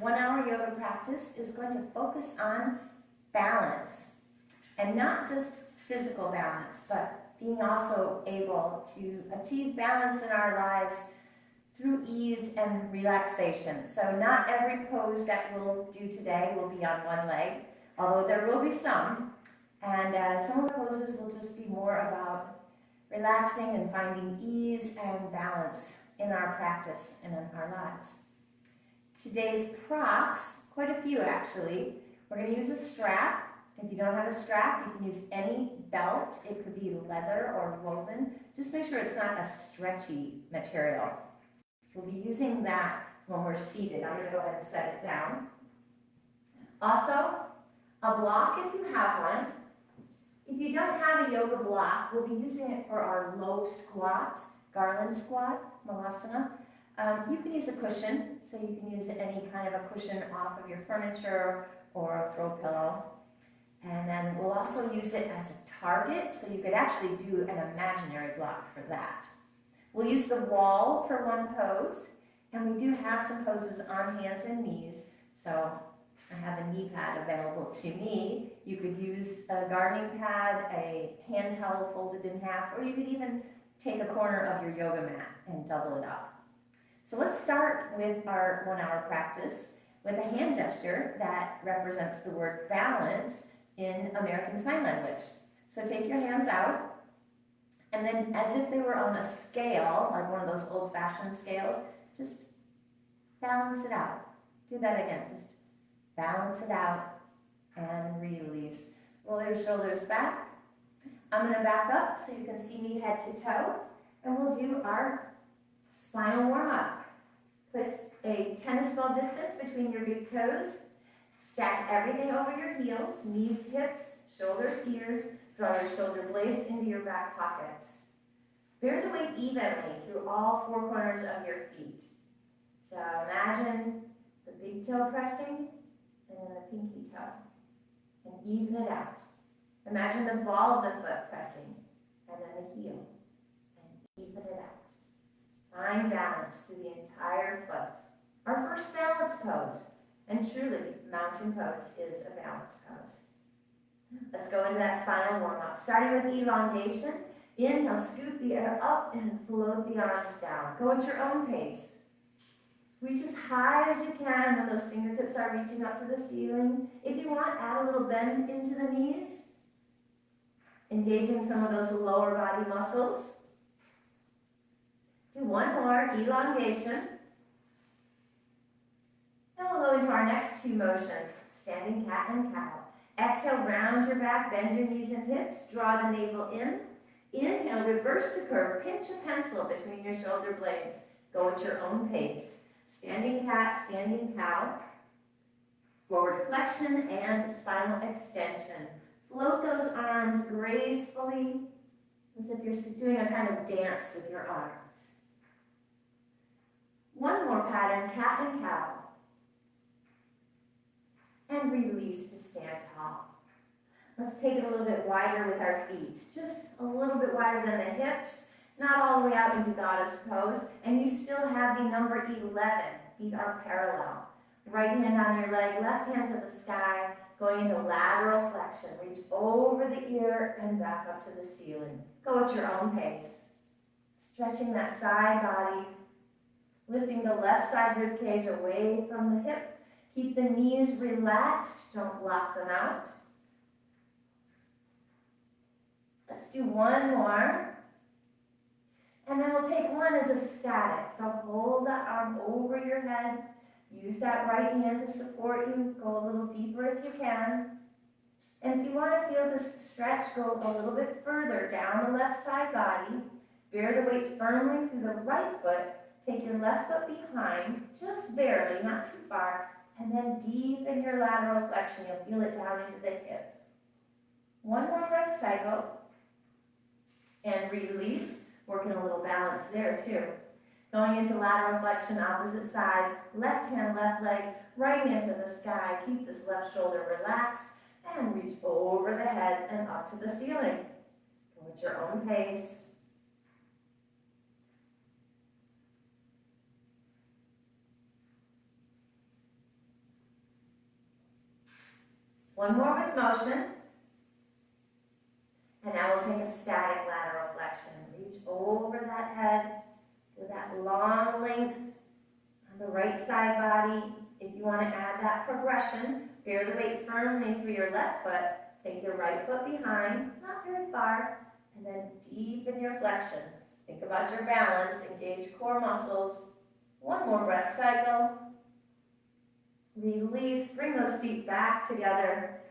1-hour yoga practice is going to focus on balance, and not just physical balance, but being also able to achieve balance in our lives through ease and relaxation. So not every pose that we'll do today will be on one leg, although there will be some. And some of the poses will just be more about relaxing and finding ease and balance in our practice and in our lives. Today's props, quite a few actually. We're going to use a strap. If you don't have a strap, you can use any belt. It could be leather or woven. Just make sure it's not a stretchy material. So we'll be using that when we're seated. I'm going to go ahead and set it down. Also, a block if you have one. If you don't have a yoga block, we'll be using it for our low squat, garland squat, malasana. You can use a cushion, so you can use any kind of a cushion off of your furniture or a throw pillow. And then we'll also use it as a target, so you could actually do an imaginary block for that. We'll use the wall for one pose, and we do have some poses on hands and knees, so I have a knee pad available to me. You could use a gardening pad, a hand towel folded in half, or you could even take a corner of your yoga mat and double it up. So let's start with our 1-hour practice with a hand gesture that represents the word balance in American Sign Language. So take your hands out, and then as if they were on a scale, like one of those old-fashioned scales, just balance it out. Do that again, just balance it out and release. Roll your shoulders back. I'm going to back up so you can see me head to toe, and we'll do our spinal warm-up. Place a tennis ball distance between your big toes. Stack everything over your heels, knees, hips, shoulders, ears. Draw your shoulder blades into your back pockets. Bear the weight evenly through all 4 corners of your feet. So imagine the big toe pressing and then the pinky toe. And even it out. Imagine the ball of the foot pressing and then the heel. And even it out. Find balance through the entire foot. Our first balance pose. And truly, mountain pose is a balance pose. Let's go into that spinal warm-up. Starting with elongation. Inhale, scoop the air up and float the arms down. Go at your own pace. Reach as high as you can when those fingertips are reaching up to the ceiling. If you want, add a little bend into the knees. Engaging some of those lower body muscles. Do one more, elongation. And we'll go into our next 2 motions, standing cat and cow. Exhale, round your back, bend your knees and hips, draw the navel in. Inhale, reverse the curve, pinch a pencil between your shoulder blades. Go at your own pace. Standing cat, standing cow. Forward flexion and spinal extension. Float those arms gracefully, as if you're doing a kind of dance with your arms. One more pattern, cat and cow. And release to stand tall. Let's take it a little bit wider with our feet. Just a little bit wider than the hips, not all the way out into goddess pose. And you still have the number 11. Feet are parallel. Right hand on your leg, left hand to the sky, going into lateral flexion. Reach over the ear and back up to the ceiling. Go at your own pace. Stretching that side body, lifting the left side rib cage away from the hip. Keep the knees relaxed, don't lock them out. Let's do one more. And then we'll take one as a static. So hold that arm over your head. Use that right hand to support you. Go a little deeper if you can. And if you want to feel this stretch, go a little bit further down the left side body. Bear the weight firmly through the right foot. Take your left foot behind, just barely, not too far. And then deepen your lateral flexion. You'll feel it down into the hip. One more breath cycle. And release. Working a little balance there too. Going into lateral flexion, opposite side. Left hand, left leg. Right hand to the sky. Keep this left shoulder relaxed. And reach over the head and up to the ceiling. Go at your own pace. One more with motion. And now we'll take a static lateral flexion. Reach over that head to that long length on the right side body. If you want to add that progression, bear the weight firmly through your left foot. Take your right foot behind, not very far, and then deepen your flexion. Think about your balance, engage core muscles. One more breath cycle. Release, bring those feet back together.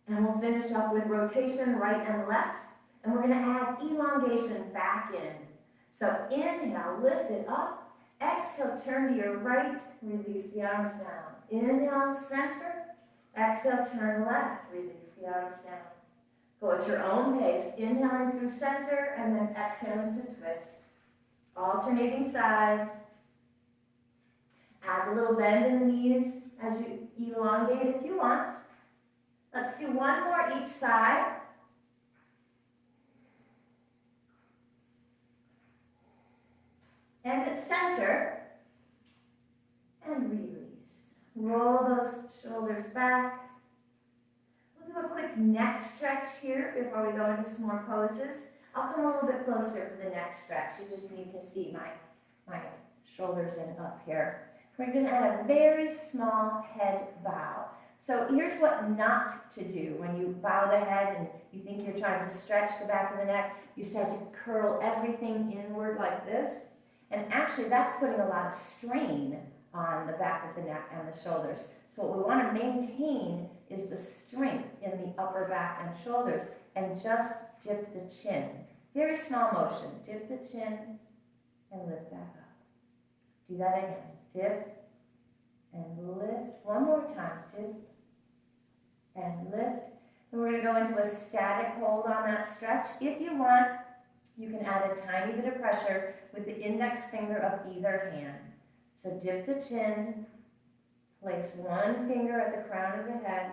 And we'll finish up with rotation right and left. And we're going to add elongation back in. So inhale, lift it up. Exhale, turn to your right. Release the arms down. Inhale, center. Exhale, turn left. Release the arms down. Go at your own pace. Inhaling through center and then exhaling to twist. Alternating sides. Add a little bend in the knees as you elongate if you want. Let's do one more each side. And at center. And release. Roll those shoulders back. We'll do a quick neck stretch here before we go into some more poses. I'll come a little bit closer for the neck stretch. You just need to see my shoulders and up here. We're going to add a very small head bow. So here's what not to do when you bow the head and you think you're trying to stretch the back of the neck. You start to curl everything inward like this. And actually that's putting a lot of strain on the back of the neck and the shoulders. So what we want to maintain is the strength in the upper back and shoulders and just dip the chin. Very small motion. Dip the chin and lift back up. Do that again. Dip and lift. One more time. Dip and lift. And we're going to go into a static hold on that stretch. If you want, you can add a tiny bit of pressure with the index finger of either hand. So dip the chin, place one finger at the crown of the head,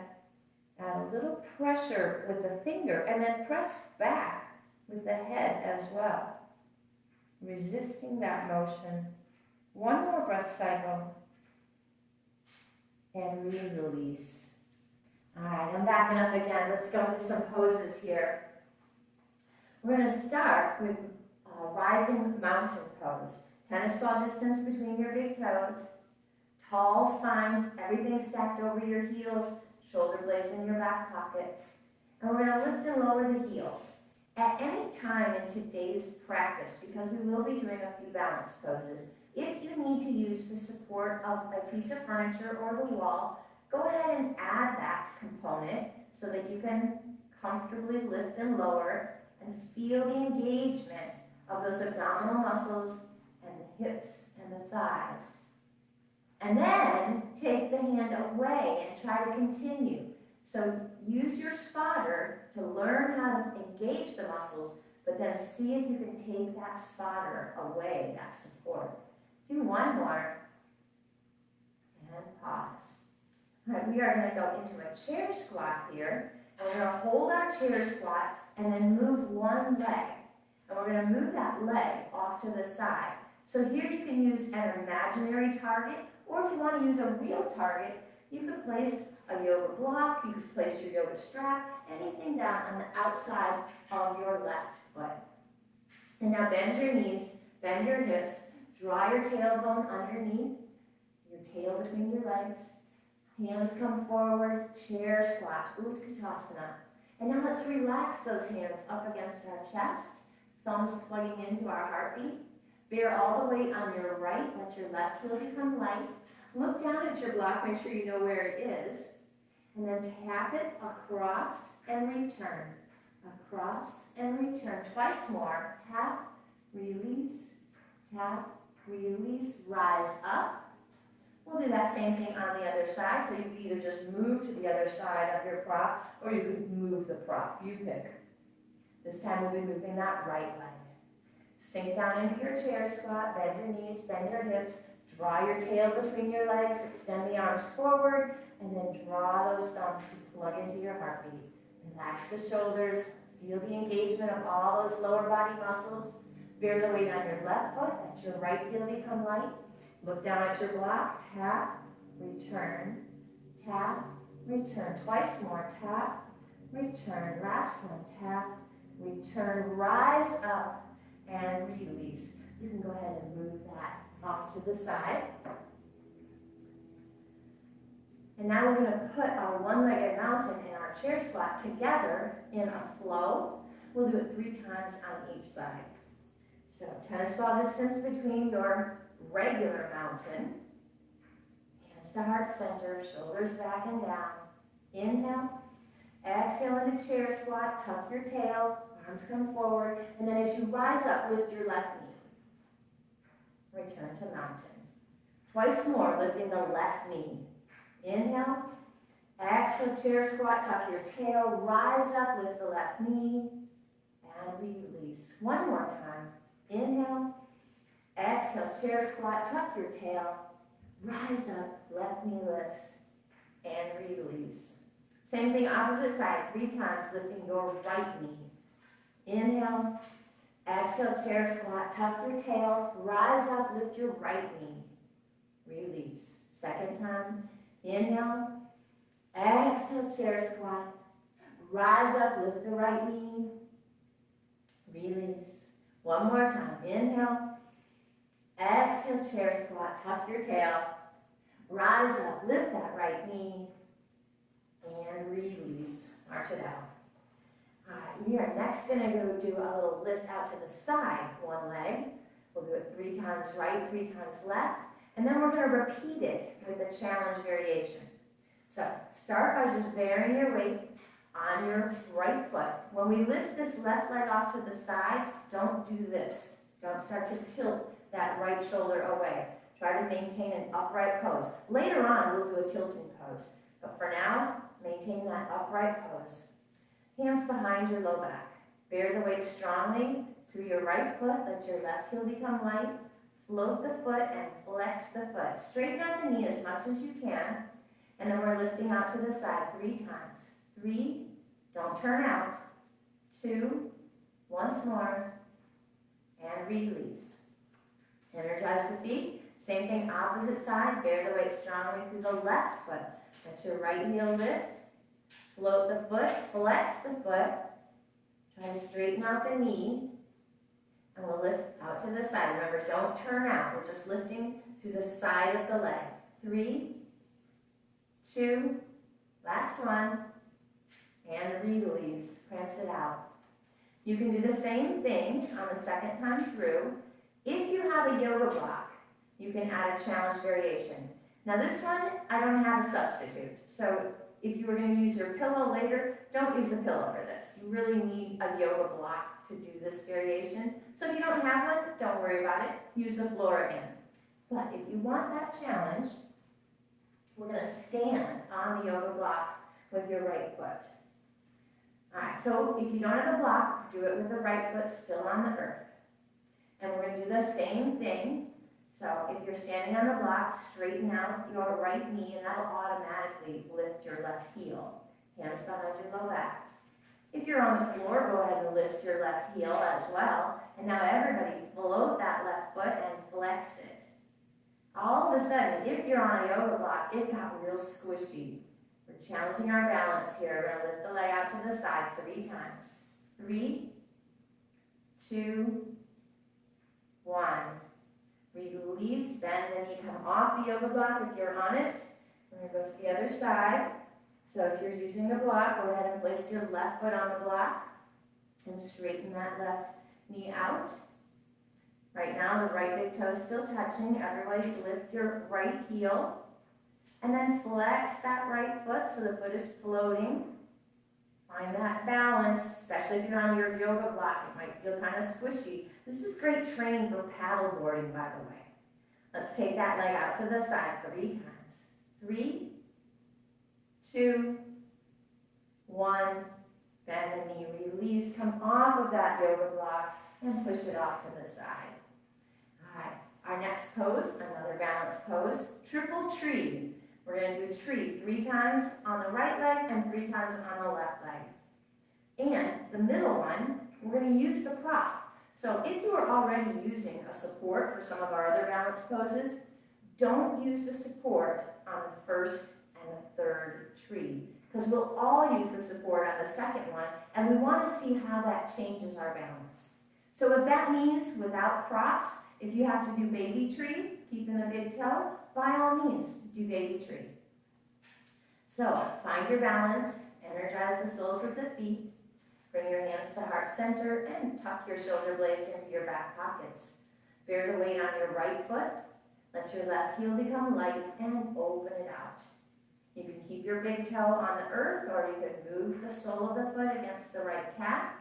add a little pressure with the finger, and then press back with the head as well. Resisting that motion. One more breath cycle. And release. All right, I'm backing up again. Let's go into some poses here. We're going to start with rising mountain pose. Tennis ball distance between your big toes. Tall spines, everything stacked over your heels. Shoulder blades in your back pockets. And we're going to lift and lower the heels. At any time in today's practice, because we will be doing a few balance poses, if you need to use the support of a piece of furniture or the wall, go ahead and add that component so that you can comfortably lift and lower and feel the engagement of those abdominal muscles and the hips and the thighs. And then take the hand away and try to continue. So use your spotter to learn how to engage the muscles, but then see if you can take that spotter away, that support. Do one more. And pause. All right, we are going to go into a chair squat here. And we're going to hold our chair squat and then move one leg. And we're going to move that leg off to the side. So here you can use an imaginary target, or if you want to use a real target, you could place a yoga block, you could place your yoga strap, anything down on the outside of your left foot. And now bend your knees, bend your hips, draw your tailbone underneath, your tail between your legs. Hands come forward, chair squat, Utkatasana. And now let's relax those hands up against our chest, thumbs plugging into our heartbeat. Bear all the weight on your right, let your left heel become light. Look down at your block, make sure you know where it is. And then tap it across and return. Across and return. Twice more. Tap, release, rise up. We'll do that same thing on the other side. So you could either just move to the other side of your prop, or you could move the prop. You pick. This time we'll be moving that right leg. Sink down into your chair squat, bend your knees, bend your hips, draw your tail between your legs, extend the arms forward, and then draw those thumbs to plug into your heartbeat. Relax the shoulders, feel the engagement of all those lower body muscles. Bear the weight on your left foot, let your right heel become light. Look down at your block, tap, return, tap, return. Twice more, tap, return. Last one, tap, return. Rise up and release. You can go ahead and move that off to the side. And now we're going to put our one-legged mountain and our chair squat together in a flow. We'll do it 3 times on each side. So tennis ball distance between your regular mountain. Hands to heart center, shoulders back and down. Inhale. Exhale into chair squat. Tuck your tail. Arms come forward. And then as you rise up, lift your left knee. Return to mountain. Twice more, lifting the left knee. Inhale. Exhale, chair squat. Tuck your tail. Rise up, lift the left knee. And release. One more time. Inhale. Exhale, chair squat. Tuck your tail. Rise up, left knee lifts. And release. Same thing, opposite side. 3 times, lifting your right knee. Inhale. Exhale, chair squat. Tuck your tail. Rise up, lift your right knee. Release. Second time. Inhale. Exhale, chair squat. Rise up, lift the right knee. Release. One more time. Inhale. Exhale, chair squat. Tuck your tail. Rise up, lift that right knee. And release. March it out. All right, we are next going to go do a little lift out to the side, one leg. We'll do it 3 times right, 3 times left. And then we're going to repeat it with a challenge variation. So start by just varying your weight on your right foot. When we lift this left leg off to the side, don't do this. Don't start to tilt that right shoulder away. Try to maintain an upright pose. Later on, we'll do a tilting pose. But for now, maintain that upright pose. Hands behind your low back. Bear the weight strongly through your right foot. Let your left heel become light. Float the foot and flex the foot. Straighten out the knee as much as you can. And then we're lifting out to the side 3 times. 3, don't turn out. 2, once more, and release. Energize the feet. Same thing, opposite side. Bear the weight strongly through the left foot. Let your right heel lift. Float the foot, flex the foot. Try to straighten out the knee. And we'll lift out to the side. Remember, don't turn out. We're just lifting through the side of the leg. 3, 2, last one, and release. Prance it out. You can do the same thing on the second time through. If you have a yoga block, you can add a challenge variation. Now this one, I don't have a substitute. So if you were going to use your pillow later, don't use the pillow for this. You really need a yoga block to do this variation. So if you don't have one, don't worry about it. Use the floor again. But if you want that challenge, we're going to stand on the yoga block with your right foot. All right, so if you don't have the block, do it with the right foot still on the earth. And we're going to do the same thing. So if you're standing on the block, straighten out your right knee, and that'll automatically lift your left heel. Hands behind your low back. If you're on the floor, go ahead and lift your left heel as well. And now everybody float that left foot and flex it. All of a sudden, if you're on a yoga block, it got real squishy. We're challenging our balance here. We're going to lift the leg out to the side 3 times. 3, 2, 1. Release, bend the knee, come off the yoga block if you're on it. We're going to go to the other side. So if you're using the block, go ahead and place your left foot on the block and straighten that left knee out. Right now, the right big toe is still touching. Everybody lift your right heel. And then flex that right foot so the foot is floating. Find that balance, especially if you're on your yoga block. It might feel kind of squishy. This is great training for paddle boarding, by the way. Let's take that leg out to the side 3 times. 3, 2, 1. Bend the knee, release. Come off of that yoga block and push it off to the side. All right, our next pose, another balance pose, triple tree. We're going to do tree 3 times on the right leg and 3 times on the left leg. And the middle one, we're going to use the prop. So if you are already using a support for some of our other balance poses, don't use the support on the first and the third tree, because we'll all use the support on the second one, and we want to see how that changes our balance. So if that means without props, if you have to do baby tree, keeping the big toe, by all means, do baby tree. So find your balance, energize the soles of the feet, bring your hands to heart center, and tuck your shoulder blades into your back pockets. Bear the weight on your right foot, let your left heel become light, and open it out. You can keep your big toe on the earth, or you can move the sole of the foot against the right calf.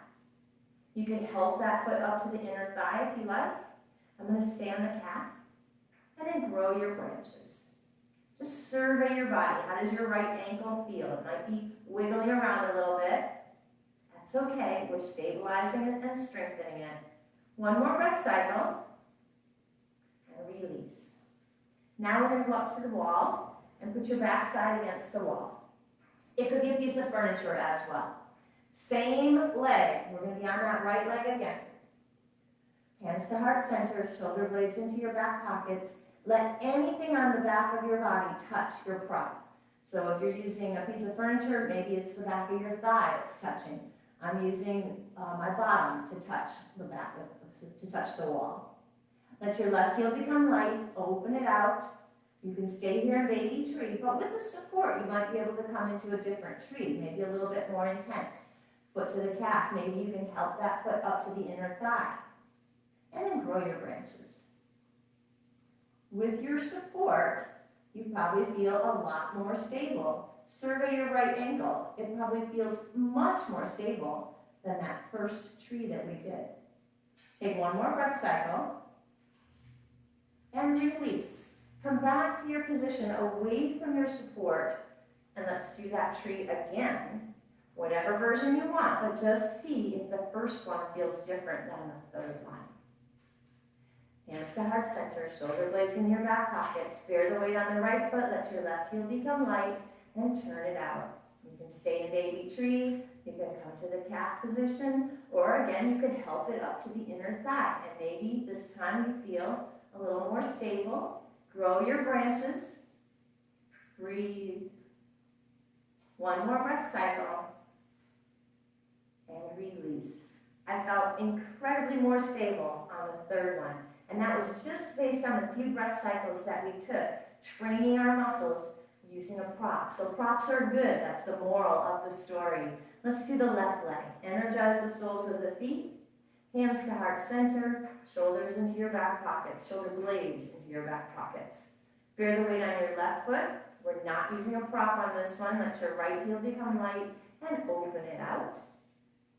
You can help that foot up to the inner thigh if you like. I'm going to stay on the calf, and then grow your branches. Just survey your body. How does your right ankle feel? It might be wiggling around a little bit. That's okay. We're stabilizing it and strengthening it. One more breath cycle, and release. Now we're going to go up to the wall and put your backside against the wall. It could be a piece of furniture as well. Same leg. We're going to be on that right leg again. Hands to heart center, shoulder blades into your back pockets. Let anything on the back of your body touch your prop. So if you're using a piece of furniture, maybe it's the back of your thigh that's touching. I'm using my bottom to touch the back, to touch the wall. Let your left heel become light, open it out. You can stay here in baby tree, but with the support, you might be able to come into a different tree, maybe a little bit more intense. Foot to the calf, maybe you can help that foot up to the inner thigh. And then grow your branches. With your support, you probably feel a lot more stable. Survey your right ankle. It probably feels much more stable than that first tree that we did. Take one more breath cycle and release. Come back to your position away from your support, and let's do that tree again. Whatever version you want, but just see if the first one feels different than the third one. Hands to heart center, shoulder blades in your back pockets. Bear the weight on the right foot, let your left heel become light, and turn it out. You can stay in baby tree, you can come to the calf position, or again, you can help it up to the inner thigh. And maybe this time you feel a little more stable. Grow your branches. Breathe. One more breath cycle. And release. I felt incredibly more stable on the third one. And that was just based on the few breath cycles that we took, training our muscles using a prop. So props are good. That's the moral of the story. Let's do the left leg. Energize the soles of the feet. Hands to heart center, shoulders into your back pockets, shoulder blades into your back pockets. Bear the weight on your left foot. We're not using a prop on this one. Let your right heel become light and open it out.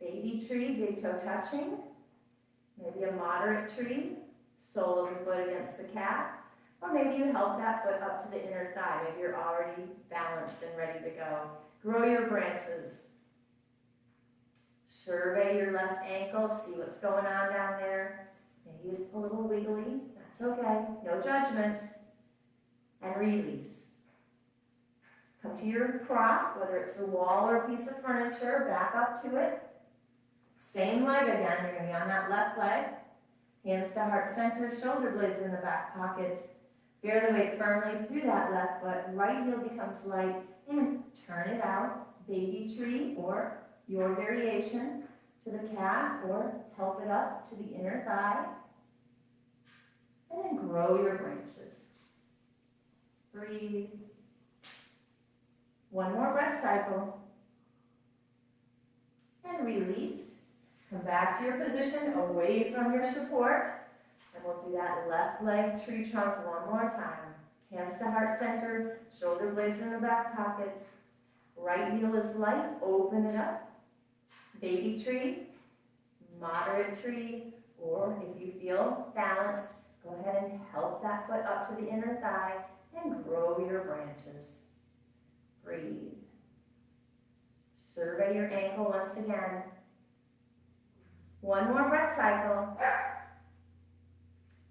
Baby tree, big toe touching. Maybe a moderate tree, sole of the foot against the calf. Or maybe you help that foot up to the inner thigh. Maybe you're already balanced and ready to go. Grow your branches. Survey your left ankle, see what's going on down there. Maybe a little wiggly, that's okay, no judgments. And release. Come to your prop, whether it's a wall or a piece of furniture, back up to it. Same leg again, you're going to be on that left leg. Hands to heart center, shoulder blades in the back pockets. Bear the weight firmly through that left foot. Right heel becomes light and turn it out. Baby tree or your variation to the calf or help it up to the inner thigh. And then grow your branches. Breathe. One more breath cycle. And release. Come back to your position away from your support. And we'll do that left leg tree trunk one more time. Hands to heart center, shoulder blades in the back pockets. Right heel is light, open it up. Baby tree, moderate tree, or if you feel balanced, go ahead and help that foot up to the inner thigh and grow your branches. Breathe. Survey your ankle once again. One more breath cycle.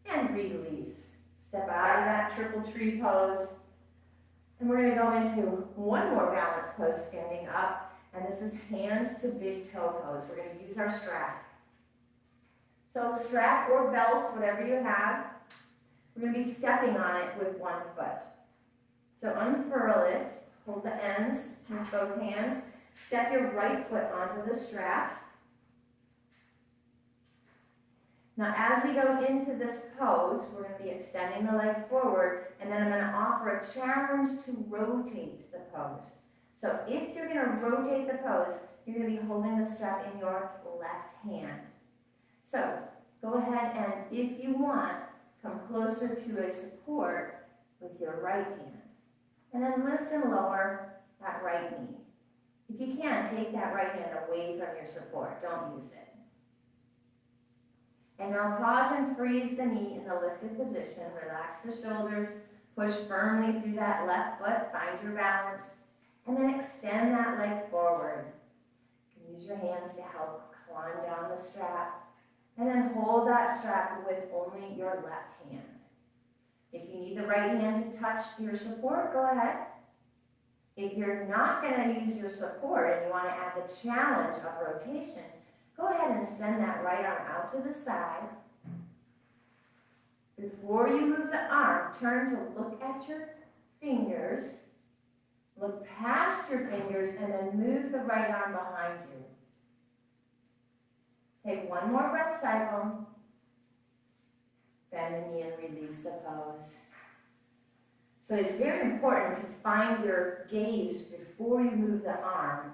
And release. Step out of that triple tree pose. And we're going to go into one more balance pose standing up. And this is hand to big toe pose. We're going to use our strap. So strap or belt, whatever you have. We're going to be stepping on it with one foot. So unfurl it, Hold the ends with both hands. Step your right foot onto the strap. Now, as we go into this pose, we're going to be extending the leg forward, and then I'm going to offer a challenge to rotate the pose. So if you're going to rotate the pose, you're going to be holding the strap in your left hand. So go ahead and, if you want, come closer to a support with your right hand. And then lift and lower that right knee. If you can, take that right hand away from your support. Don't use it. And now pause and freeze the knee in the lifted position. Relax the shoulders. Push firmly through that left foot. Find your balance. And then extend that leg forward. You can use your hands to help climb down the strap. And then hold that strap with only your left hand. If you need the right hand to touch your support, go ahead. If you're not going to use your support and you want to add the challenge of rotation, go ahead and send that right arm out to the side. Before you move the arm, turn to look at your fingers, look past your fingers, and then move the right arm behind you. Take one more breath cycle. Bend the knee and release the pose. So it's very important to find your gaze before you move the arm.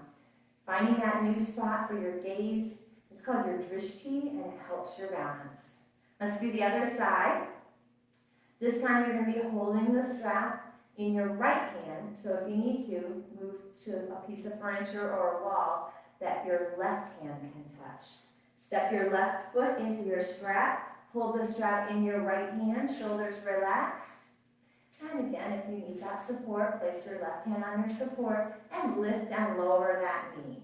Finding that new spot for your gaze is called your drishti, and it helps your balance. Let's do the other side. This time you're going to be holding the strap in your right hand, so if you need to, move to a piece of furniture or a wall that your left hand can touch. Step your left foot into your strap. Hold the strap in your right hand, shoulders relaxed. And again, if you need that support, place your left hand on your support and lift and lower that knee.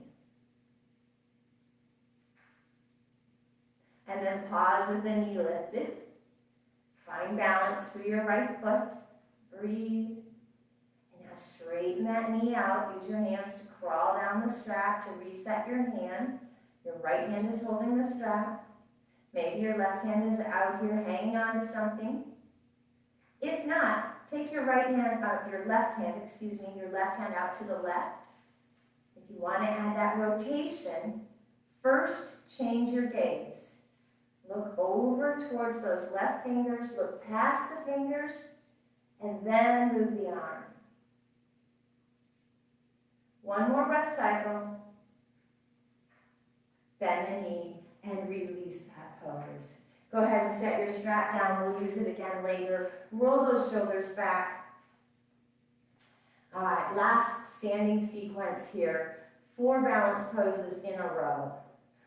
And then pause with the knee lifted. Find balance through your right foot. Breathe. And now straighten that knee out. Use your hands to crawl down the strap to reset your hand. Your right hand is holding the strap. Maybe your left hand is out here hanging on to something. If not, take your left hand out to the left. If you want to add that rotation, first change your gaze. Look over towards those left fingers, look past the fingers, and then move the arm. One more breath cycle. Bend the knee and release that pose. Go ahead and set your strap down. We'll use it again later. Roll those shoulders back. All right, last standing sequence here. 4 balance poses in a row.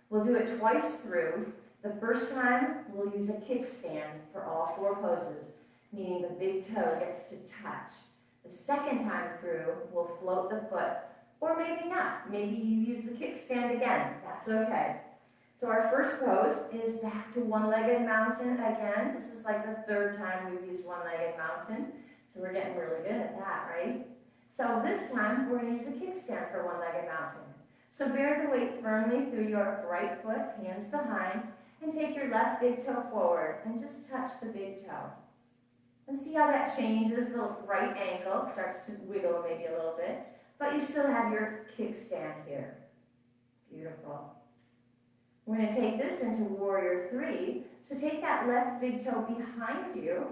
We'll do it twice through. The first time, we'll use a kickstand for all 4 poses, meaning the big toe gets to touch. The second time through, we'll float the foot, or maybe not. Maybe you use the kickstand again. That's okay. So our first pose is back to one-legged mountain again. This is like the 3rd time we've used one-legged mountain. So we're getting really good at that, right? So this time, we're going to use a kickstand for one-legged mountain. So bear the weight firmly through your right foot, hands behind, and take your left big toe forward and just touch the big toe. And see how that changes. The right ankle starts to wiggle maybe a little bit, but you still have your kickstand here. Beautiful. We're going to take this into Warrior 3. So take that left big toe behind you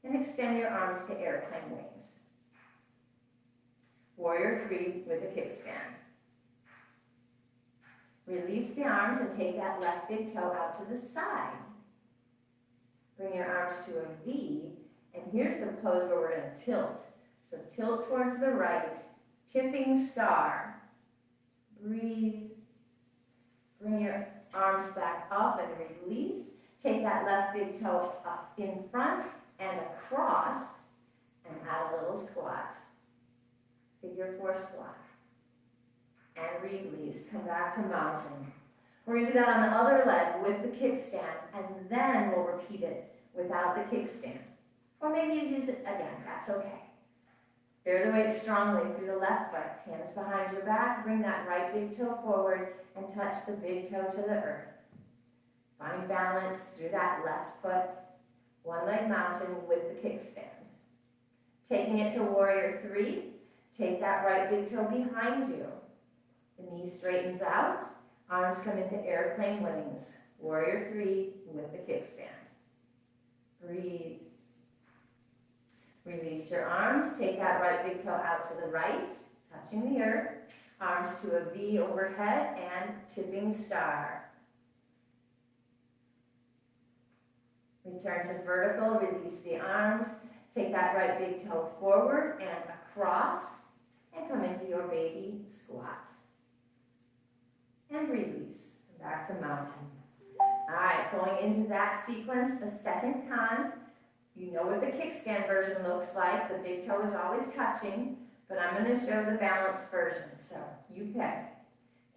and extend your arms to airplane wings. Warrior 3 with a kickstand. Release the arms and take that left big toe out to the side. Bring your arms to a V, and here's the pose where we're going to tilt. So tilt towards the right, tipping star. Breathe. Bring your arms back up and release. Take that left big toe up in front and across, and add a little squat. Figure 4 squat. And release. Come back to mountain. We're going to do that on the other leg with the kickstand, and then we'll repeat it without the kickstand. Or maybe you use it again. That's okay. Bear the weight strongly through the left foot. Hands behind your back. Bring that right big toe forward and touch the big toe to the earth. Find balance through that left foot. One leg mountain with the kickstand. Taking it to Warrior 3. take that right big toe behind you. The knee straightens out, arms come into airplane wings. Warrior 3 with the kickstand. Breathe. Release your arms, take that right big toe out to the right, touching the earth. Arms to a V overhead and tipping star. Return to vertical, release the arms. Take that right big toe forward and across and come into your baby squat. And release, back to mountain. All right, going into that sequence a second time. You know what the kickstand version looks like. The big toe is always touching. But I'm going to show the balance version, so you pick.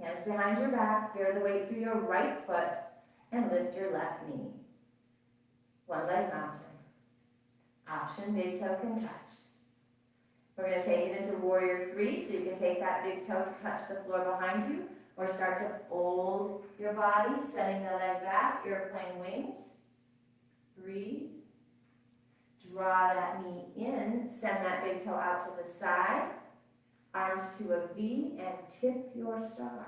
Hands behind your back, bear the weight through your right foot, and lift your left knee. One leg mountain. Option, big toe can touch. We're going to take it into Warrior 3, so you can take that big toe to touch the floor behind you, or start to fold your body, setting the leg back, airplane wings. Breathe. Draw that knee in, send that big toe out to the side, arms to a V, and tip your star.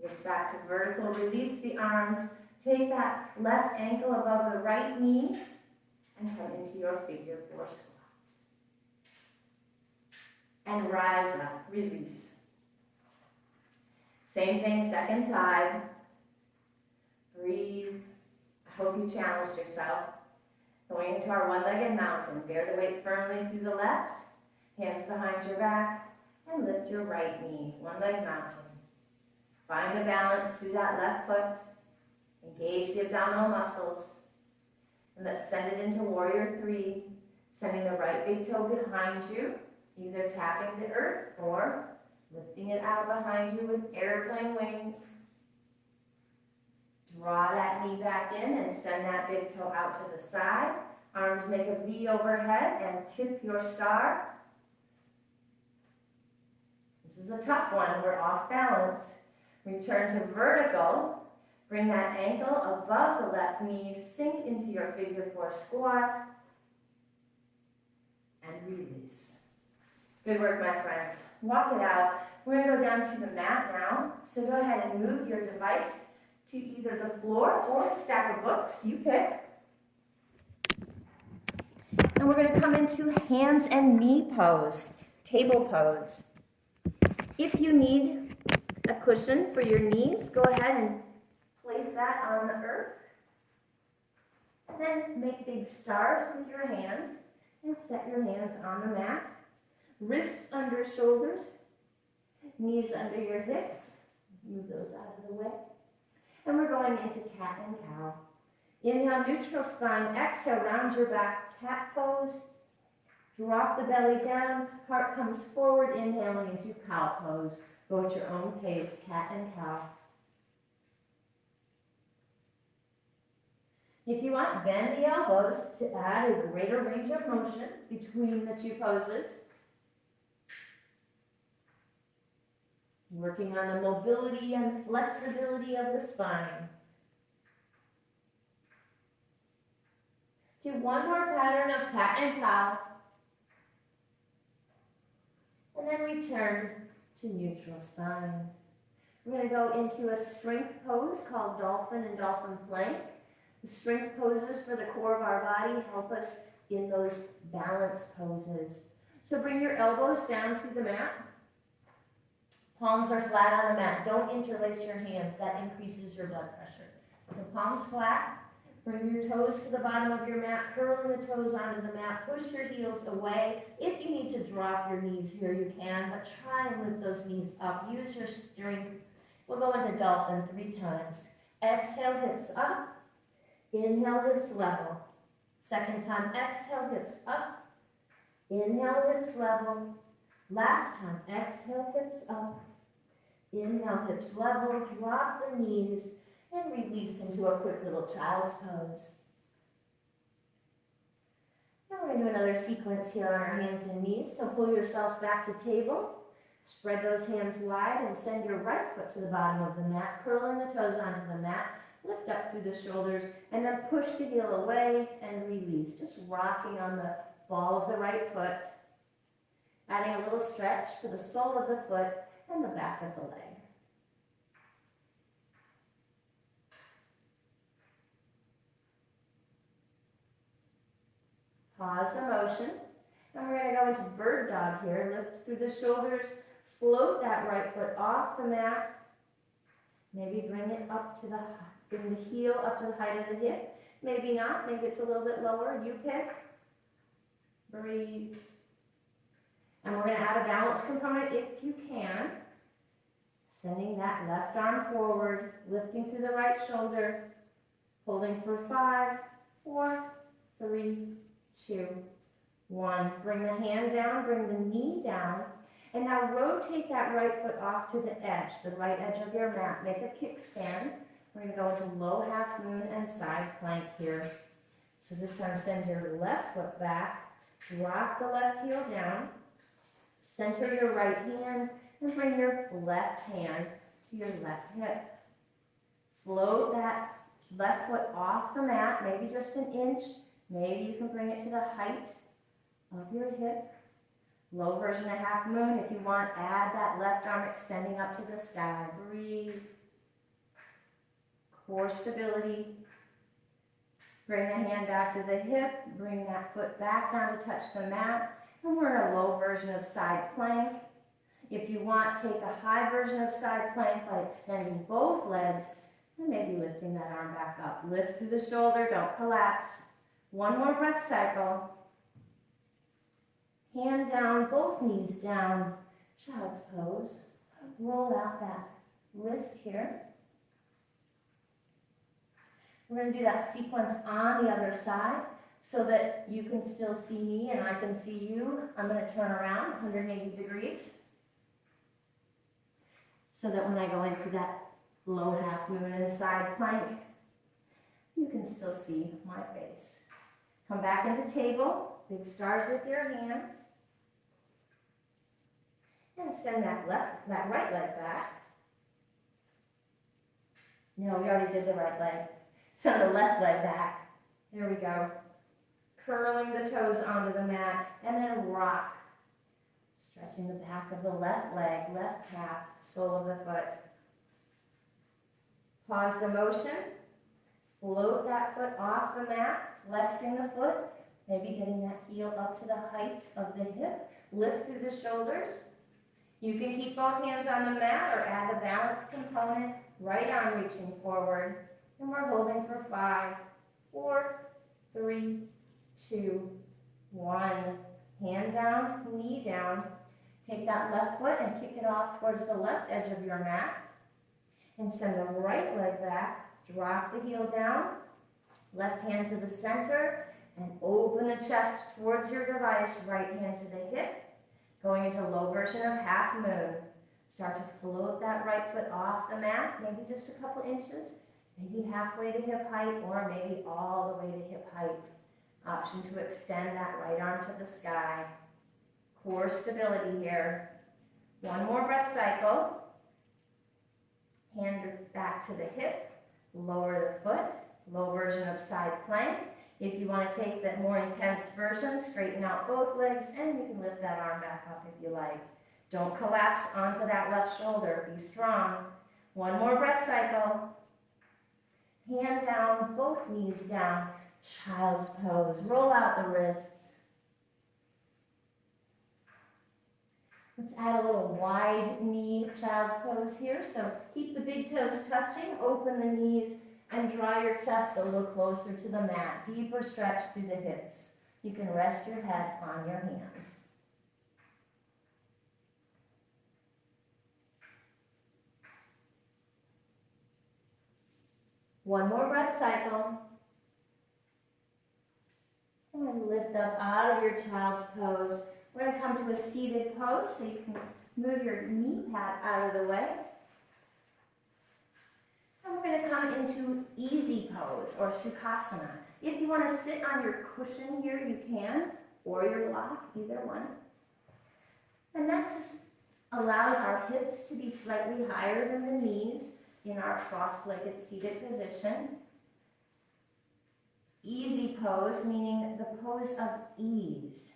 Lift back to vertical, release the arms, take that left ankle above the right knee, and come into your figure 4 squat. And rise up, release. Same thing, second side. Breathe. I hope you challenged yourself. Going into our one-legged mountain. Bear the weight firmly through the left, hands behind your back, and lift your right knee. One-leg mountain. Find the balance through that left foot. Engage the abdominal muscles. And let's send it into Warrior 3, sending the right big toe behind you, either tapping the earth or lifting it out behind you with airplane wings. Draw that knee back in and send that big toe out to the side. Arms make a V overhead and tip your star. This is a tough one. We're off balance. Return to vertical. Bring that ankle above the left knee. Sink into your figure 4 squat. And release. Good work, my friends. Walk it out. We're going to go down to the mat now. So go ahead and move your device to either the floor or a stack of books, you pick. And we're going to come into hands and knee pose, table pose. If you need a cushion for your knees, go ahead and place that on the earth. And then make big stars with your hands and set your hands on the mat. Wrists under shoulders, knees under your hips. Move those out of the way. And we're going into cat and cow. Inhale, neutral spine. Exhale, round your back, cat pose. Drop the belly down. Heart comes forward, inhaling into cow pose. Go at your own pace, cat and cow. If you want, bend the elbows to add a greater range of motion between the two poses. Working on the mobility and flexibility of the spine. Do one more pattern of cat and cow. And then return to neutral spine. We're going to go into a strength pose called dolphin and dolphin plank. The strength poses for the core of our body help us in those balance poses. So bring your elbows down to the mat. Palms are flat on the mat. Don't interlace your hands. That increases your blood pressure. So palms flat. Bring your toes to the bottom of your mat. Curling the toes onto the mat. Push your heels away. If you need to drop your knees here, you can. But try and lift those knees up. Use your strength. We'll go into dolphin 3 times. Exhale, hips up. Inhale, hips level. Second time, exhale, hips up. Inhale, hips level. Last time, exhale, hips up. Inhale, hips level. Drop the knees and release into a quick little child's pose. Now we're going to do another sequence here on our hands and knees. So pull yourselves back to table. Spread those hands wide and send your right foot to the bottom of the mat, curling the toes onto the mat. Lift up through the shoulders and then push the heel away and release. Just rocking on the ball of the right foot. Adding a little stretch for the sole of the foot and the back of the leg. Pause the motion. And we're going to go into bird dog here. Lift through the shoulders. Float that right foot off the mat. Maybe bring it up to bring the heel up to the height of the hip. Maybe not. Maybe it's a little bit lower. You pick. Breathe. And we're going to add a balance component if you can. Sending that left arm forward, lifting through the right shoulder, holding for 5, 4, 3, 2, 1. Bring the hand down, bring the knee down, and now rotate that right foot off to the edge, the right edge of your mat. Make a kickstand. We're going to go into low half moon and side plank here. So this time send your left foot back, drop the left heel down, center your right hand, and bring your left hand to your left hip. Float that left foot off the mat, maybe just an inch. Maybe you can bring it to the height of your hip. Low version of half moon. If you want, add that left arm extending up to the sky. Breathe. Core stability. Bring the hand back to the hip. Bring that foot back down to touch the mat. And we're in a low version of side plank. If you want, take a high version of side plank by extending both legs and maybe lifting that arm back up. Lift through the shoulder, don't collapse. One more breath cycle. Hand down, both knees down. Child's pose. Roll out that wrist here. We're going to do that sequence on the other side so that you can still see me and I can see you. I'm going to turn around 180 degrees so that when I go into that low half moon and side plank, you can still see my face. Come back into table, big stars with your hands. And send that right leg back. No, we already did the right leg. Send the left leg back. There we go. Curling the toes onto the mat and then rock. Stretching the back of the left leg, left calf, sole of the foot. Pause the motion. Float that foot off the mat, flexing the foot. Maybe getting that heel up to the height of the hip. Lift through the shoulders. You can keep both hands on the mat or add a balance component. Right arm reaching forward. And we're holding for 5, 4, 3, 2, 1. Hand down, knee down. Take that left foot and kick it off towards the left edge of your mat. And send the right leg back. Drop the heel down. Left hand to the center. And open the chest towards your device. Right hand to the hip. Going into low version of half moon. Start to float that right foot off the mat. Maybe just a couple inches. Maybe halfway to hip height or maybe all the way to hip height. Option to extend that right arm to the sky. Core stability here. One more breath cycle. Hand back to the hip. Lower the foot. Low version of side plank. If you want to take that more intense version, straighten out both legs and you can lift that arm back up if you like. Don't collapse onto that left shoulder. Be strong. One more breath cycle. Hand down, both knees down. Child's pose. Roll out the wrists. Let's add a little wide knee child's pose here. So keep the big toes touching, open the knees, and draw your chest a little closer to the mat. Deeper stretch through the hips. You can rest your head on your hands. One more breath cycle. And lift up out of your child's pose. We're going to come to a seated pose, so you can move your knee pad out of the way. And we're going to come into easy pose, or Sukhasana. If you want to sit on your cushion here, you can, or your block, either one. And that just allows our hips to be slightly higher than the knees. in our cross-legged seated position. Easy pose, meaning the pose of ease.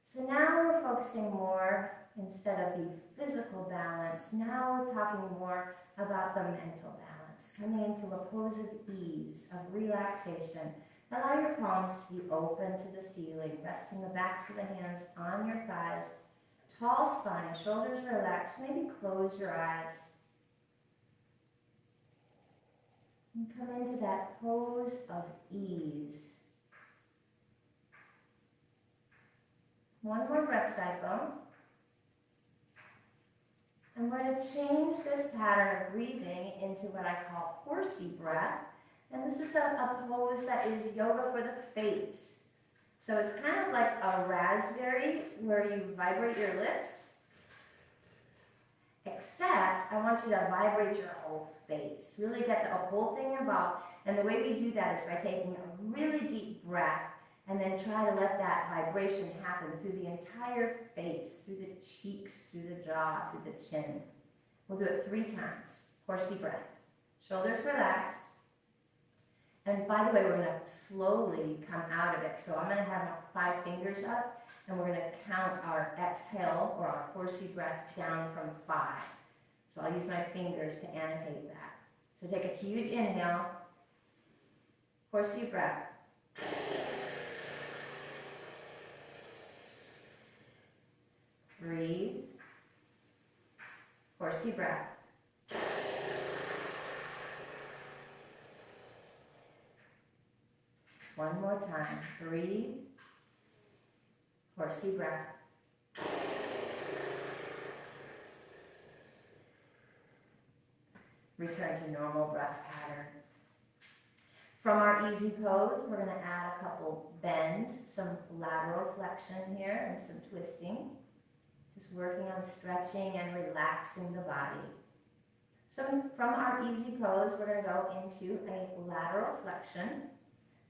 So now we're focusing more, instead of the physical balance, now we're talking more about the mental balance, coming into a pose of ease, of relaxation. Allow your palms to be open to the ceiling, resting the backs of the hands on your thighs. Tall spine, shoulders relaxed, maybe close your eyes. And come into that pose of ease. One more breath cycle. I'm going to change this pattern of breathing into what I call horsey breath. And this is a pose that is yoga for the face. So it's kind of like a raspberry where you vibrate your lips. Except I want you to vibrate your whole face. Really get the whole thing involved. And the way we do that is by taking a really deep breath and then try to let that vibration happen through the entire face, through the cheeks, through the jaw, through the chin. We'll do it 3 times. Horsey breath. Shoulders relaxed. And by the way, we're going to slowly come out of it. So I'm going to have my 5 fingers up, and we're going to count our exhale or our horsey breath down from 5. So I'll use my fingers to annotate that. So take a huge inhale, horsey breath. Breathe. Horsey breath. One more time. Breathe. Horsey breath. Return to normal breath pattern. From our easy pose, we're going to add a couple bends, some lateral flexion here and some twisting. Just working on stretching and relaxing the body. So from our easy pose, we're going to go into a lateral flexion.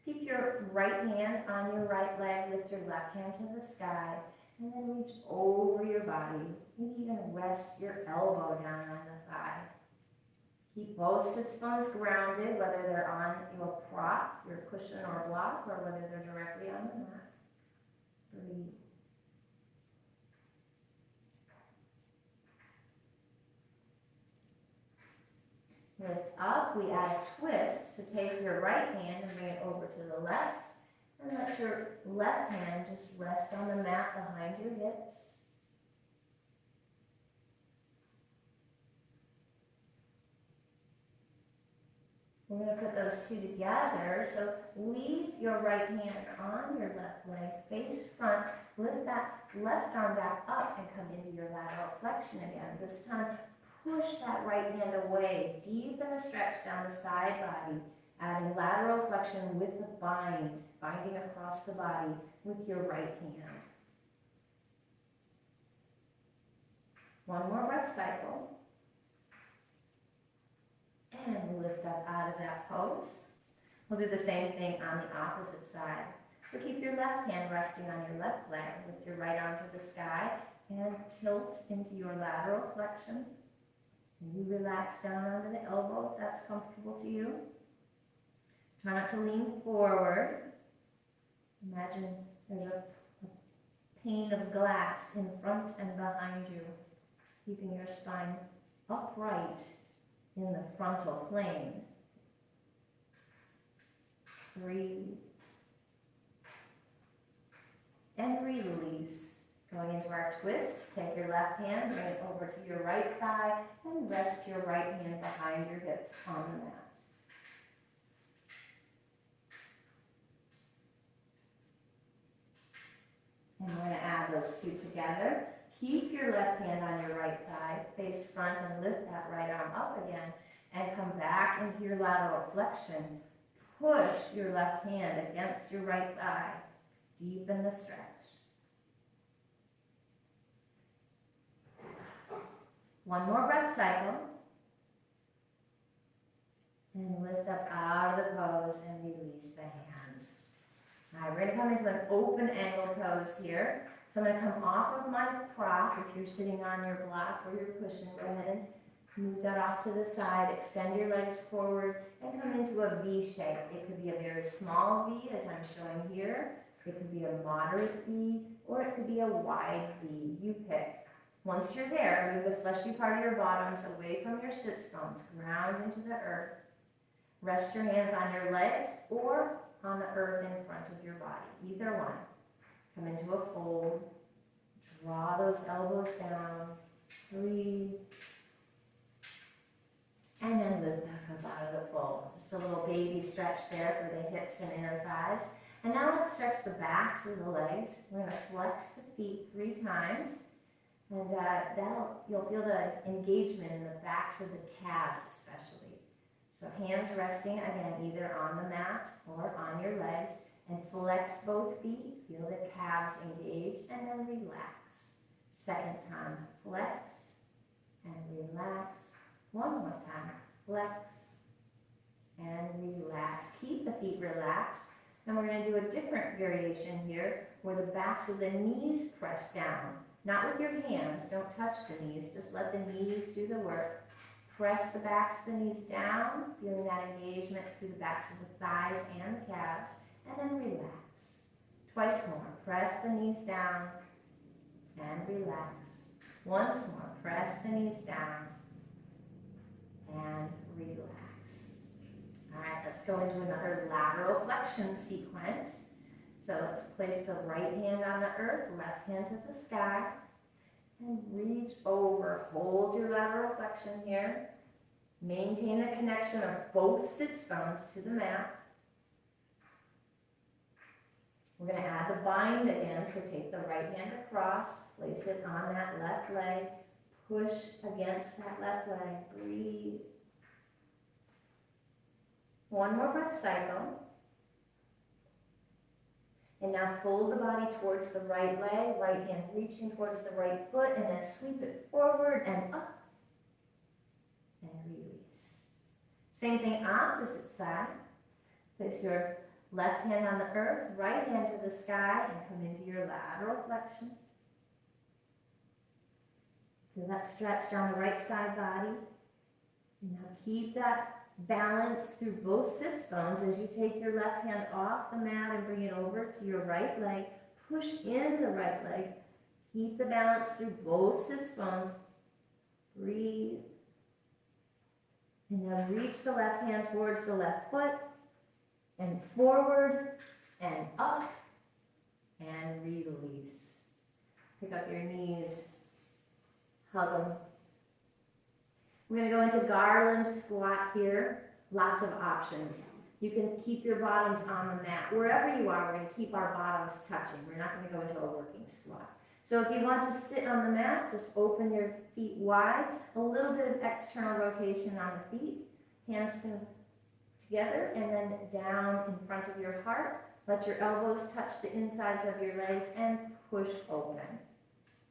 Keep your right hand on your right leg, lift your left hand to the sky, and then reach over your body. Maybe even rest your elbow down on the thigh. Keep both sits bones grounded, whether they're on your prop, your cushion or block, or whether they're directly on the mat. Breathe. Lift up, we add a twist, so take your right hand and bring it over to the left, and let your left hand just rest on the mat behind your hips. We're going to put those two together, so leave your right hand on your left leg, face front, lift that left arm back up and come into your lateral flexion again. This time, push that right hand away, deepen the stretch down the side body, adding lateral flexion with the binding across the body with your right hand. One more breath cycle. And lift up out of that pose. We'll do the same thing on the opposite side. So keep your left hand resting on your left leg, lift your right arm to the sky, and tilt into your lateral flexion. And you relax down onto the elbow if that's comfortable to you. Try not to lean forward. Imagine there's a pane of glass in front and behind you, keeping your spine upright in the frontal plane. Breathe. And release. Going into our twist, take your left hand, bring it over to your right thigh, and rest your right hand behind your hips on the mat. And we're going to add those two together. Keep your left hand on your right thigh, face front, and lift that right arm up again, and come back into your lateral flexion. Push your left hand against your right thigh. Deepen the stretch. One more breath cycle. And lift up out of the pose and release the hands. All right, we're going to come into an open angle pose here. So I'm going to come off of my prop. If you're sitting on your block or your cushion, go ahead and Move that off to the side, extend your legs forward, and come into a V shape. It could be a very small V, as I'm showing here. It could be a moderate V, or it could be a wide V. You pick. Once you're there, move the fleshy part of your bottoms away from your sits bones. Ground into the earth. Rest your hands on your legs or on the earth in front of your body. Either one. Come into a fold. Draw those elbows down. Breathe. And then lift back up out of the fold. Just a little baby stretch there for the hips and inner thighs. And now let's stretch the backs of the legs. We're going to flex the feet 3 times. And you'll feel the engagement in the backs of the calves especially. So hands resting, again, either on the mat or on your legs. And flex both feet. Feel the calves engage and then relax. Second time, flex and relax. One more time, flex and relax. Keep the feet relaxed. And we're going to do a different variation here where the backs of the knees press down. Not with your hands, don't touch the knees, just let the knees do the work. Press the backs of the knees down, feeling that engagement through the backs of the thighs and the calves, and then relax. Twice more, press the knees down and relax. Once more, press the knees down and relax. All right, let's go into another lateral flexion sequence. So let's place the right hand on the earth, left hand to the sky, and reach over. Hold your lateral flexion here. Maintain the connection of both sits bones to the mat. We're going to add the bind again, so take the right hand across, place it on that left leg, push against that left leg, breathe. One more breath cycle. And now fold the body towards the right leg, right hand reaching towards the right foot, and then sweep it forward and up, and release. Same thing, opposite side. Place your left hand on the earth, right hand to the sky, and come into your lateral flexion. Feel that stretch down the right side body. And now keep that balance through both sits bones as you take your left hand off the mat and bring it over to your right leg. Push into the right leg. Keep the balance through both sits bones. Breathe. And now reach the left hand towards the left foot and forward and up and release. Pick up your knees. Hug them. We're going to go into garland squat here. Lots of options. You can keep your bottoms on the mat. Wherever you are, we're going to keep our bottoms touching. We're not going to go into a working squat. So if you want to sit on the mat, just open your feet wide. A little bit of external rotation on the feet. Hands together and then down in front of your heart. Let your elbows touch the insides of your legs and push open.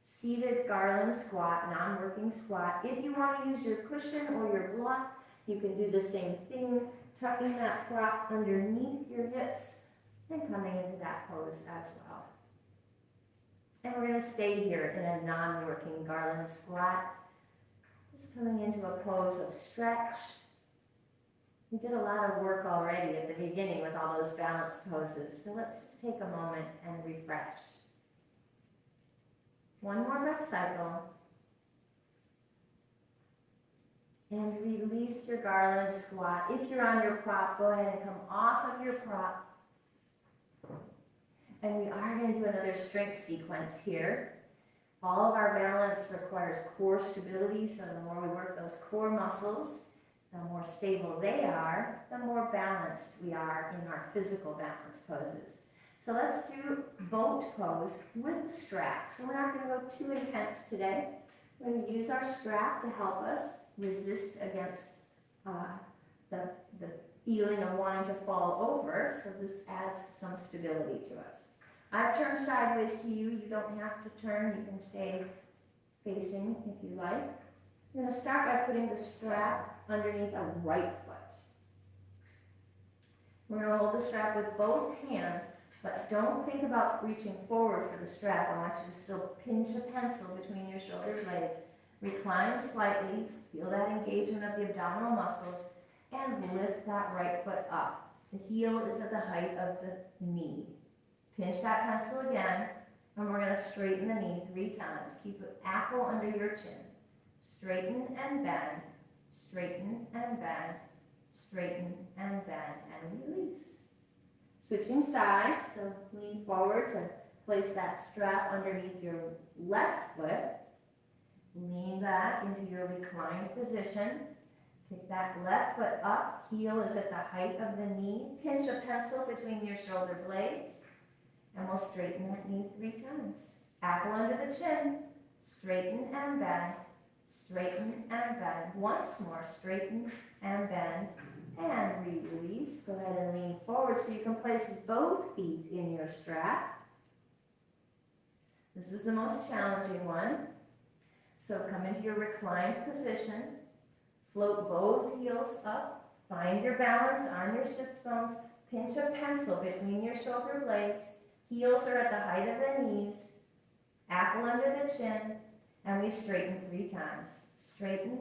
Seated garland squat, non-working squat. If you want to use your cushion or your block, you can do the same thing, tucking that prop underneath your hips and coming into that pose as well. And we're going to stay here in a non-working garland squat. Just coming into a pose of stretch. We did a lot of work already at the beginning with all those balance poses, so let's just take a moment and refresh. One more breath cycle. And release your garland squat. If you're on your prop, go ahead and come off of your prop. And we are going to do another strength sequence here. All of our balance requires core stability, so the more we work those core muscles, the more stable they are, the more balanced we are in our physical balance poses. So let's do boat pose with strap. So we're not going to go too intense today. We're going to use our strap to help us resist against the feeling of wanting to fall over. So this adds some stability to us. I've turned sideways to you. You don't have to turn. You can stay facing if you like. I'm going to start by putting the strap underneath a right foot. We're going to hold the strap with both hands. But don't think about reaching forward for the strap. I want you to still pinch a pencil between your shoulder blades. Recline slightly, feel that engagement of the abdominal muscles, and lift that right foot up. The heel is at the height of the knee. Pinch that pencil again, and we're going to straighten the knee 3 times. Keep an apple under your chin. Straighten and bend, straighten and bend, straighten and bend, and release. Switching sides, so lean forward to place that strap underneath your left foot. Lean back into your reclined position. Pick that left foot up. Heel is at the height of the knee. Pinch a pencil between your shoulder blades. And we'll straighten that knee 3 times. Apple under the chin. Straighten and bend. Straighten and bend. Once more. Straighten and bend. And release. Go ahead and lean forward so you can place both feet in your strap. This is the most challenging one. So come into your reclined position. Float both heels up. Find your balance on your sits bones. Pinch a pencil between your shoulder blades. Heels are at the height of the knees. Apple under the chin. And we straighten 3 times. Straighten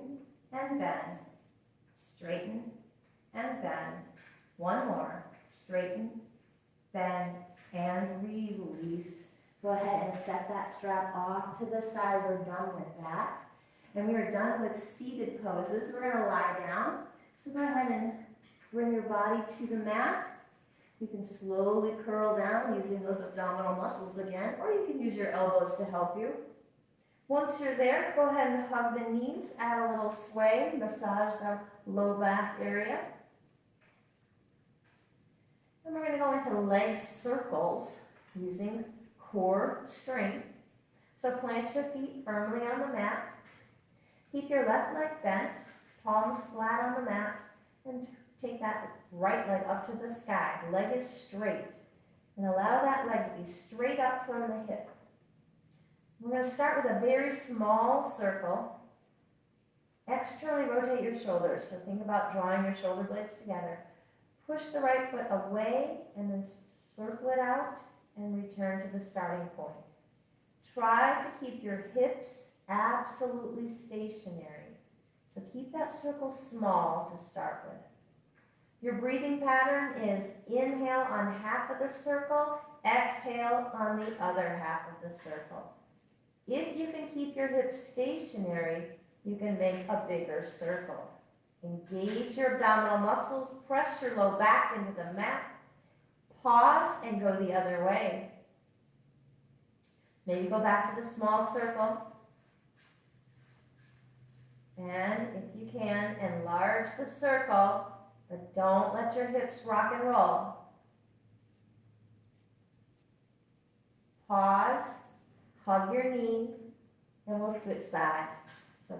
and bend. Straighten and bend. One more. Straighten, bend, and release. Go ahead and set that strap off to the side. We're done with that. And we are done with seated poses. We're going to lie down. So go ahead and bring your body to the mat. You can slowly curl down using those abdominal muscles again, or you can use your elbows to help you. Once you're there, go ahead and hug the knees, add a little sway, massage the low back area. And we're going to go into leg circles using core strength. So plant your feet firmly on the mat. Keep your left leg bent, palms flat on the mat, and take that right leg up to the sky. The leg is straight. And allow that leg to be straight up from the hip. We're going to start with a very small circle. Externally rotate your shoulders. So think about drawing your shoulder blades together. Push the right foot away and then circle it out and return to the starting point. Try to keep your hips absolutely stationary. So keep that circle small to start with. Your breathing pattern is inhale on half of the circle, exhale on the other half of the circle. If you can keep your hips stationary, you can make a bigger circle. Engage your abdominal muscles, press your low back into the mat, pause and go the other way. Maybe go back to the small circle. And if you can, enlarge the circle, but don't let your hips rock and roll. Pause, hug your knee, and we'll switch sides. So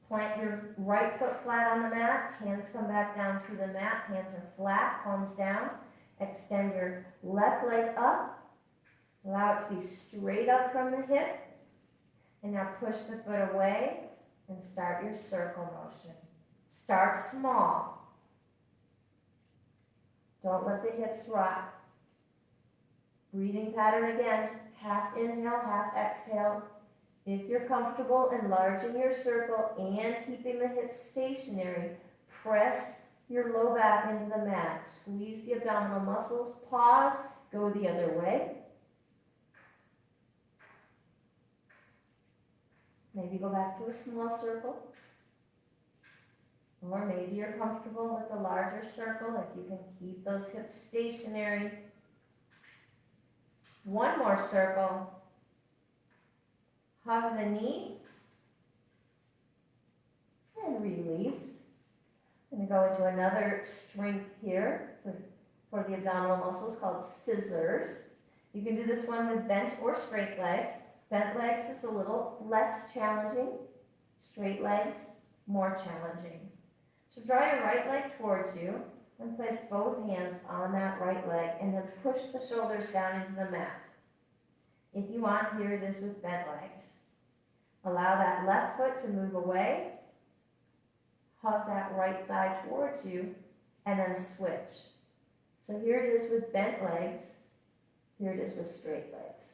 plant your right foot flat on the mat, hands come back down to the mat, hands are flat, palms down. Extend your left leg up, allow it to be straight up from the hip, and now push the foot away and start your circle motion. Start small. Don't let the hips rock. Breathing pattern again, half inhale, half exhale. If you're comfortable enlarging your circle and keeping the hips stationary, press your low back into the mat. Squeeze the abdominal muscles. Pause. Go the other way. Maybe go back to a small circle. Or maybe you're comfortable with a larger circle if you can keep those hips stationary. One more circle. Hug the knee. And release. I'm going to go into another strength here for the abdominal muscles called scissors. You can do this one with bent or straight legs. Bent legs is a little less challenging. Straight legs, more challenging. So draw your right leg towards you and place both hands on that right leg and then push the shoulders down into the mat. If you want, here it is with bent legs. Allow that left foot to move away. Hug that right thigh towards you and then switch. So here it is with bent legs. Here it is with straight legs.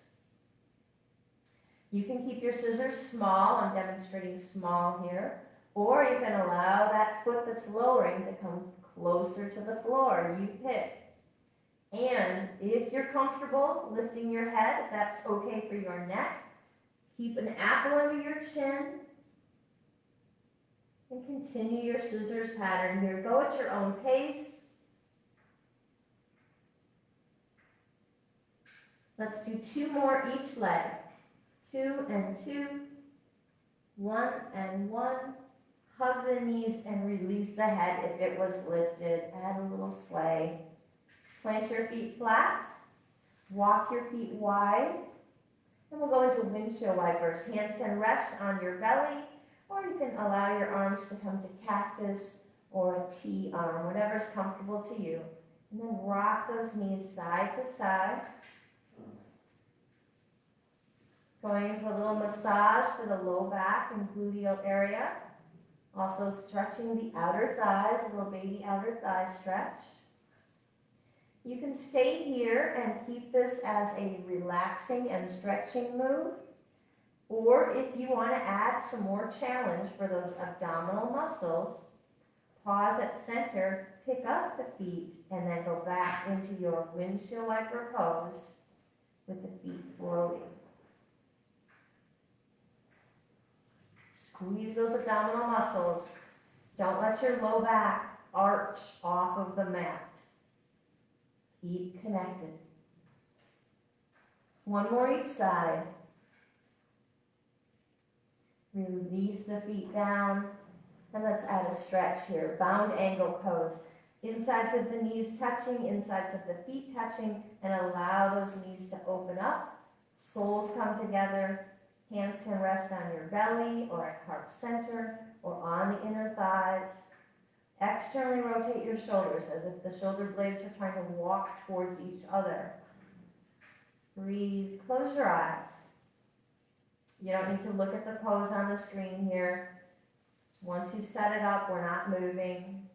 You can keep your scissors small. I'm demonstrating small here. Or you can allow that foot that's lowering to come closer to the floor. You pick. And if you're comfortable lifting your head, if that's okay for your neck, keep an apple under your chin. And continue your scissors pattern here. Go at your own pace. Let's do 2 more each leg. 2 and 2. 1 and 1. Hug the knees and release the head if it was lifted. Add a little sway. Plant your feet flat. Walk your feet wide. And we'll go into windshield wipers. Hands can rest on your belly, or you can allow your arms to come to cactus or a T arm, whatever's comfortable to you. And then rock those knees side to side. Going into a little massage for the low back and gluteal area. Also stretching the outer thighs, a little baby outer thigh stretch. You can stay here and keep this as a relaxing and stretching move. Or if you want to add some more challenge for those abdominal muscles, pause at center, pick up the feet, and then go back into your windshield wiper pose with the feet floating. Squeeze those abdominal muscles. Don't let your low back arch off of the mat. Keep connected. 1 more each side. Release the feet down. And let's add a stretch here. Bound angle pose. Insides of the knees touching, insides of the feet touching, and allow those knees to open up. Soles come together. Hands can rest on your belly or at heart center or on the inner thighs. Externally rotate your shoulders as if the shoulder blades are trying to walk towards each other. Breathe. Close your eyes. You don't need to look at the pose on the screen here. Once you've set it up, we're not moving.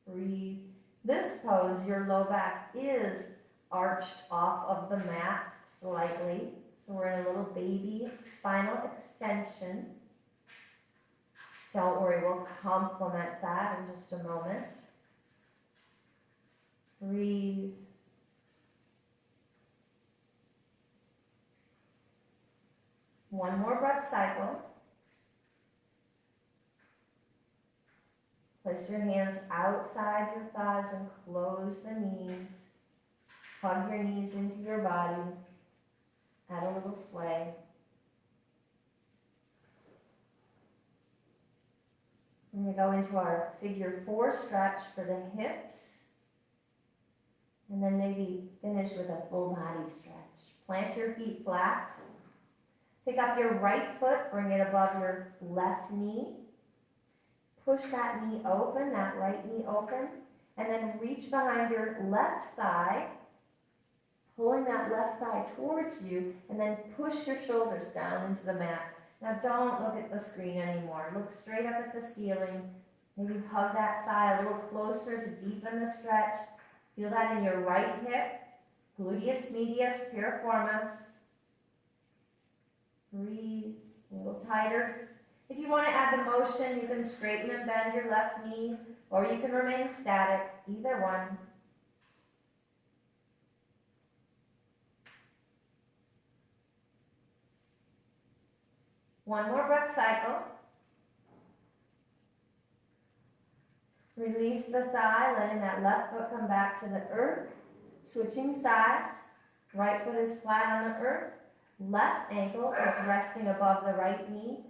Breathe. This pose, your low back is arched off of the mat slightly. So we're in a little baby spinal extension. Don't worry, we'll complement that in just a moment. Breathe. One more breath cycle. Place your hands outside your thighs and close the knees. Hug your knees into your body. Add a little sway. And we go into our figure 4 stretch for the hips. And then maybe finish with a full body stretch. Plant your feet flat. Pick up your right foot, bring it above your left knee. Push that knee open, that right knee open. And then reach behind your left thigh, pulling that left thigh towards you, and then push your shoulders down into the mat. Now don't look at the screen anymore. Look straight up at the ceiling. Maybe hug that thigh a little closer to deepen the stretch. Feel that in your right hip, gluteus medius, piriformis. Breathe a little tighter. If you want to add the motion, you can straighten and bend your left knee, or you can remain static, either one. One more breath cycle. Release the thigh, letting that left foot come back to the earth. Switching sides. Right foot is flat on the earth. Left ankle is resting above the right knee.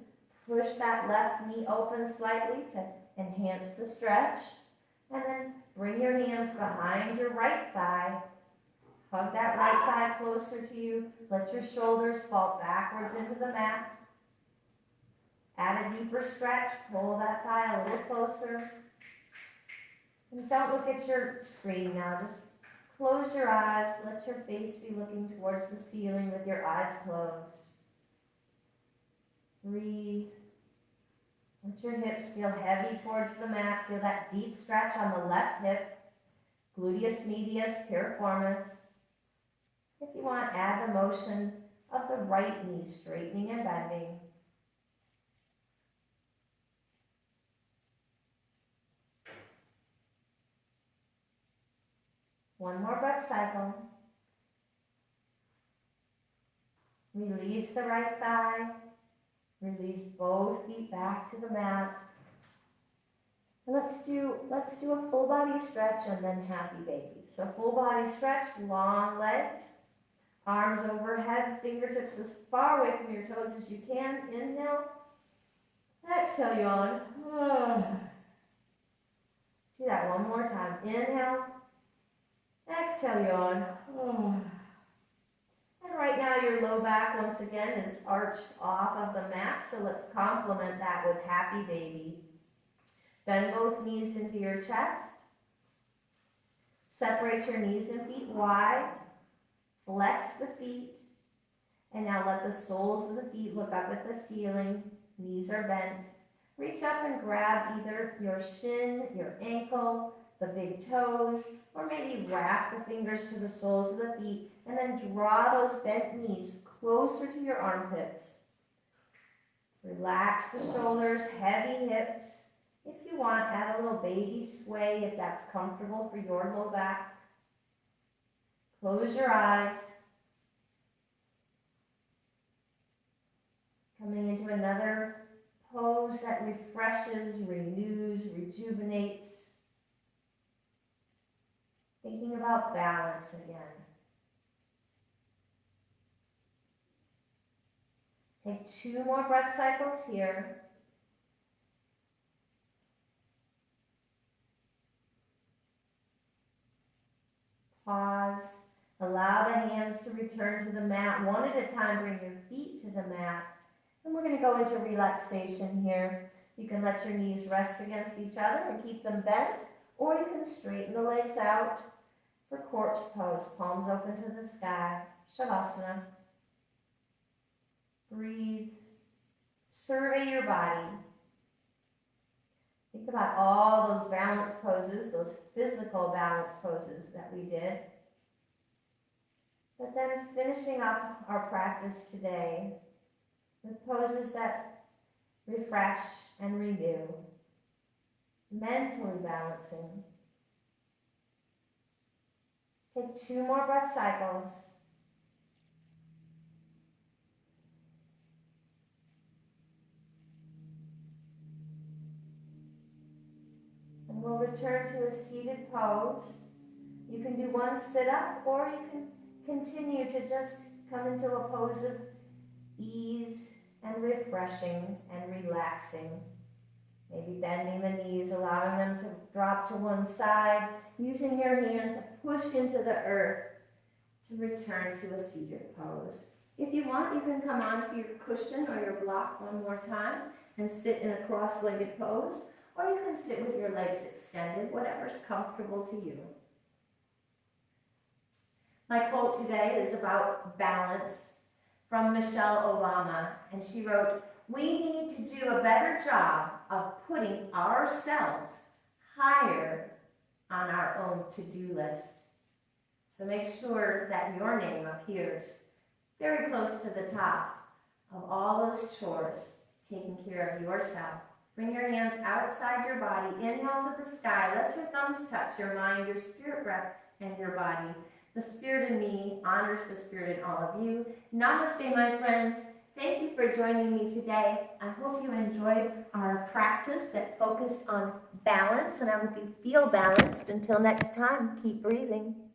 Push that left knee open slightly to enhance the stretch. And then bring your hands behind your right thigh. Hug that right thigh closer to you. Let your shoulders fall backwards into the mat. Add a deeper stretch. Pull that thigh a little closer. And don't look at your screen now. Just close your eyes. Let your face be looking towards the ceiling with your eyes closed. Breathe. Let your hips feel heavy towards the mat. Feel that deep stretch on the left hip. Gluteus medius, piriformis. If you want, add the motion. of the right knee, straightening and bending. One more breath cycle. Release the right thigh. Release both feet back to the mat. And let's do a full body stretch and then happy baby. So full body stretch, long legs, arms overhead, fingertips as far away from your toes as you can. Inhale. Exhale, yawn. Do that one more time. Inhale. Exhale, yawn. And right now your low back once again is arched off of the mat, so let's complement that with happy baby. Bend both knees into your chest. Separate your knees and feet wide. Flex the feet. And now let the soles of the feet look up at the ceiling. Knees are bent. Reach up and grab either your shin, your ankle, the big toes, or maybe wrap the fingers to the soles of the feet and then draw those bent knees closer to your armpits. Relax the shoulders, heavy hips. If you want, add a little baby sway if that's comfortable for your low back. Close your eyes. Coming into another pose that refreshes, renews, rejuvenates. Thinking about balance again. Take 2 more breath cycles here. Pause. Allow the hands to return to the mat. One at a time, bring your feet to the mat. And we're going to go into relaxation here. You can let your knees rest against each other and keep them bent, or you can straighten the legs out for corpse pose, palms open to the sky, Shavasana. Breathe. Survey your body. Think about all those balance poses, those physical balance poses that we did. But then finishing up our practice today with poses that refresh and renew, mentally balancing. Take 2 more breath cycles. And we'll return to a seated pose. You can do one sit-up, or you can continue to just come into a pose of ease and refreshing and relaxing. Maybe bending the knees, allowing them to drop to one side, using your hand to push into the earth to return to a seated pose. If you want, you can come onto your cushion or your block one more time and sit in a cross-legged pose, or you can sit with your legs extended, whatever's comfortable to you. My quote today is about balance from Michelle Obama, and she wrote, "We need to do a better job of putting ourselves higher on our own to-do list." So make sure that your name appears very close to the top of all those chores, taking care of yourself. Bring your hands outside your body. Inhale to the sky. Let your thumbs touch your mind, your spirit breath, and your body. The spirit in me honors the spirit in all of you. Namaste, my friends. Thank you for joining me today. I hope you enjoyed our practice that focused on balance, and I hope you feel balanced. Until next time, keep breathing.